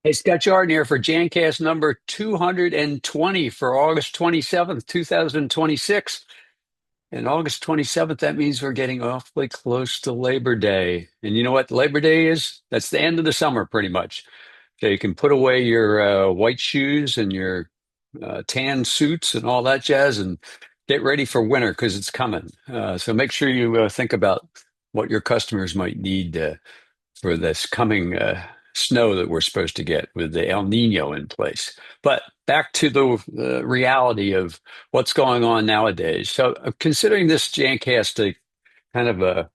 Hey, Scott Jordan here for Jancast number 220 for August 27th, 2026. And August 27th, that means we're getting awfully close to Labor Day. And you know what Labor Day is? That's the end of the summer, pretty much. So you can put away your white shoes and your tan suits and all that jazz and get ready for winter because it's coming. So make sure you think about what your customers might need for this coming snow that we're supposed to get with the El Nino in place. But back to the reality of what's going on nowadays. So, considering this Jancast a kind of a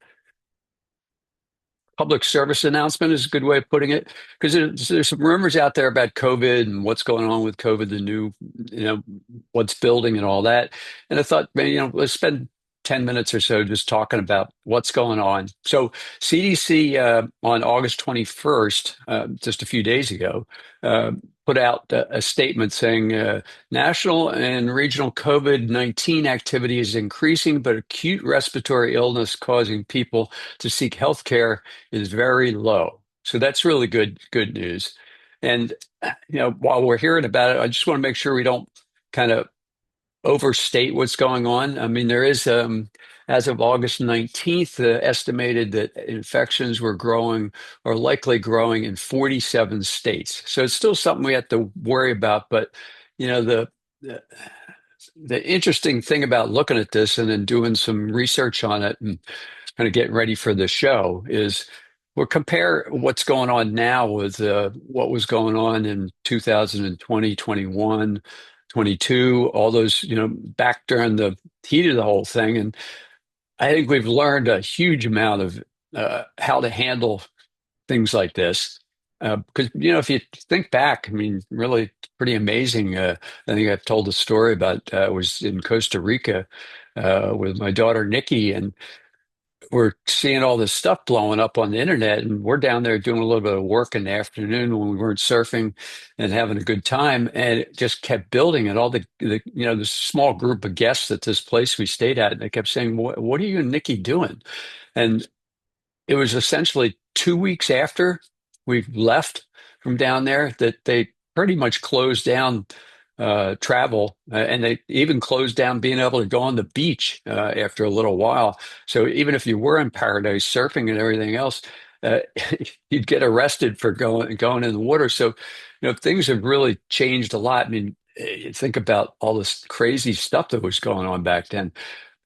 public service announcement is a good way of putting it, because there's some rumors out there about COVID and what's going on with COVID, the new, what's building and all that. And I thought, man, let's spend 10 minutes or so just talking about what's going on. So CDC on August 21st, just a few days ago, uh, put out a statement saying national and regional COVID-19 activity is increasing, but acute respiratory illness causing people to seek health care is very low. So that's really good news. And while we're hearing about it, I just want to make sure we don't kind of overstate what's going on. I mean, there is, as of August 19th, estimated that infections were growing or likely growing in 47 states. So it's still something we have to worry about. But, the the interesting thing about looking at this and then doing some research on it and kind of getting ready for the show is we'll compare what's going on now with what was going on in 2020, 21, 22, all those, back during the heat of the whole thing. And I think we've learned a huge amount of how to handle things like this. Because, if you think back, I mean, really pretty amazing. I think I've told a story about was in Costa Rica with my daughter Nikki, and we're seeing all this stuff blowing up on the internet, and we're down there doing a little bit of work in the afternoon when we weren't surfing and having a good time, and it just kept building. And all the small group of guests at this place we stayed at, and they kept saying, "What are you and Nikki doing?" And it was essentially 2 weeks after we left from down there that they pretty much closed down travel, and they even closed down being able to go on the beach after a little while. So even if you were in paradise surfing and everything else, uh, you'd get arrested for going in the water. So, things have really changed a lot. I mean, you think about all this crazy stuff that was going on back then.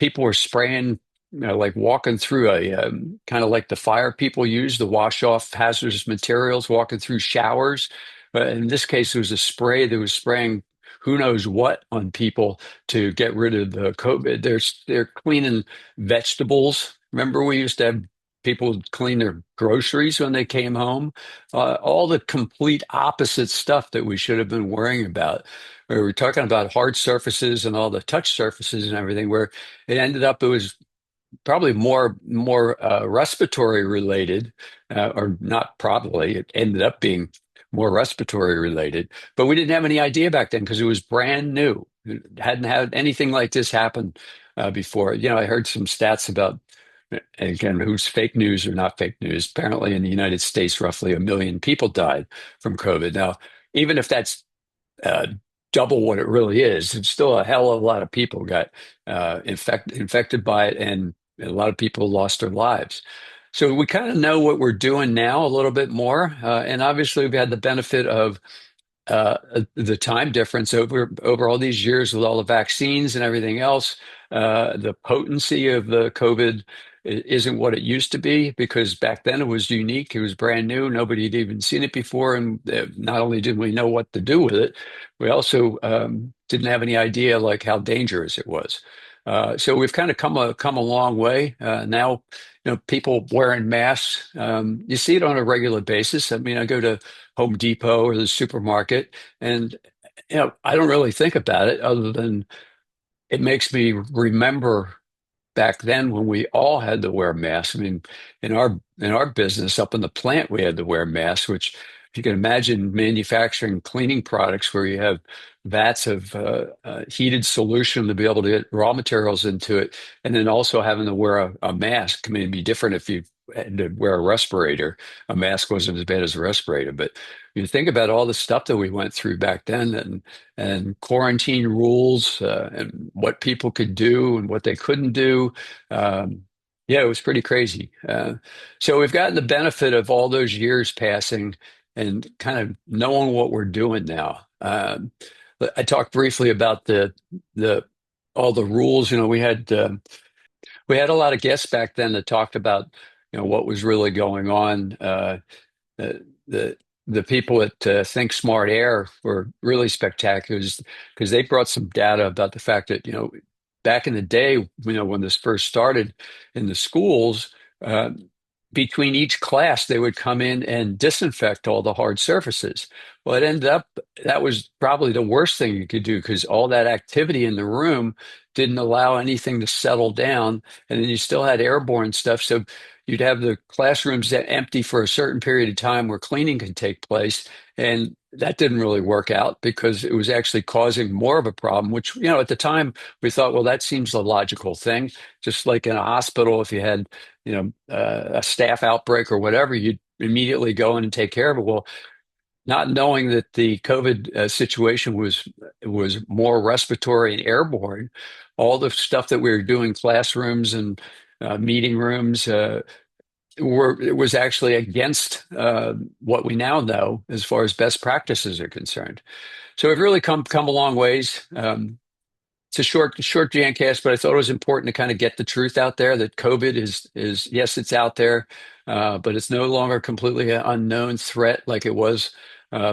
People were spraying, like walking through a kind of like the fire people use to wash off hazardous materials, walking through showers. But in this case, it was a spray that was spraying who knows what on people to get rid of the COVID. They're cleaning vegetables. Remember, we used to have people clean their groceries when they came home. All the complete opposite stuff that we should have been worrying about. We were talking about hard surfaces and all the touch surfaces and everything, where it ended up it was probably more respiratory related, or not probably. It ended up being more respiratory related, but we didn't have any idea back then because it was brand new. It hadn't had anything like this happen before. I heard some stats about, again, who's fake news or not fake news. Apparently, in the United States, roughly 1 million people died from COVID. Now, even if that's uh, double what it really is, it's still a hell of a lot of people got infected by it, and a lot of people lost their lives. So we kind of know what we're doing now a little bit more, and obviously we've had the benefit of the time difference over all these years with all the vaccines and everything else. The potency of the COVID isn't what it used to be because back then it was unique, it was brand new, nobody had even seen it before, and not only did we know what to do with it, we also didn't have any idea like how dangerous it was. So we've kind of come a long way. Now, people wearing masks. You see it on a regular basis. I mean, I go to Home Depot or the supermarket, and I don't really think about it other than it makes me remember back then when we all had to wear masks. I mean, in our business up in the plant, we had to wear masks, which if you can imagine manufacturing cleaning products where you have vats of heated solution to be able to get raw materials into it, and then also having to wear a mask. I mean, it'd be different if you had to wear a respirator. A mask wasn't as bad as a respirator, but you think about all the stuff that we went through back then, and quarantine rules, and what people could do and what they couldn't do. Um, yeah, it was pretty crazy. So we've gotten the benefit of all those years passing and kind of knowing what we're doing now. I talked briefly about the all the rules. We had a lot of guests back then that talked about, what was really going on. The the the people at Think Smart Air were really spectacular because they brought some data about the fact that, back in the day, when this first started in the schools, uh, between each class, they would come in and disinfect all the hard surfaces. Well, it ended up that was probably the worst thing you could do because all that activity in the room didn't allow anything to settle down. And then you still had airborne stuff. So you'd have the classrooms that empty for a certain period of time where cleaning could take place. And that didn't really work out because it was actually causing more of a problem, which, at the time we thought, well, that seems the logical thing. Just like in a hospital, if you had, a staff outbreak or whatever, you'd immediately go in and take care of it. Well, not knowing that the COVID situation was more respiratory and airborne, all the stuff that we were doing, classrooms and meeting rooms, it was actually against what we now know as far as best practices are concerned. So we've really come a long ways. It's a short Jancast, but I thought it was important to kind of get the truth out there that COVID is yes, it's out there, but it's no longer completely an unknown threat like it was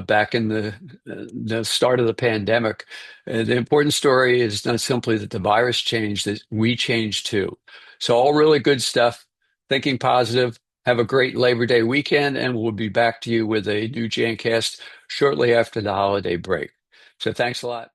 back in the start of the pandemic. The important story is not simply that the virus changed, that we changed too. So all really good stuff. Thinking positive. Have a great Labor Day weekend, and we'll be back to you with a new Jancast shortly after the holiday break. So thanks a lot.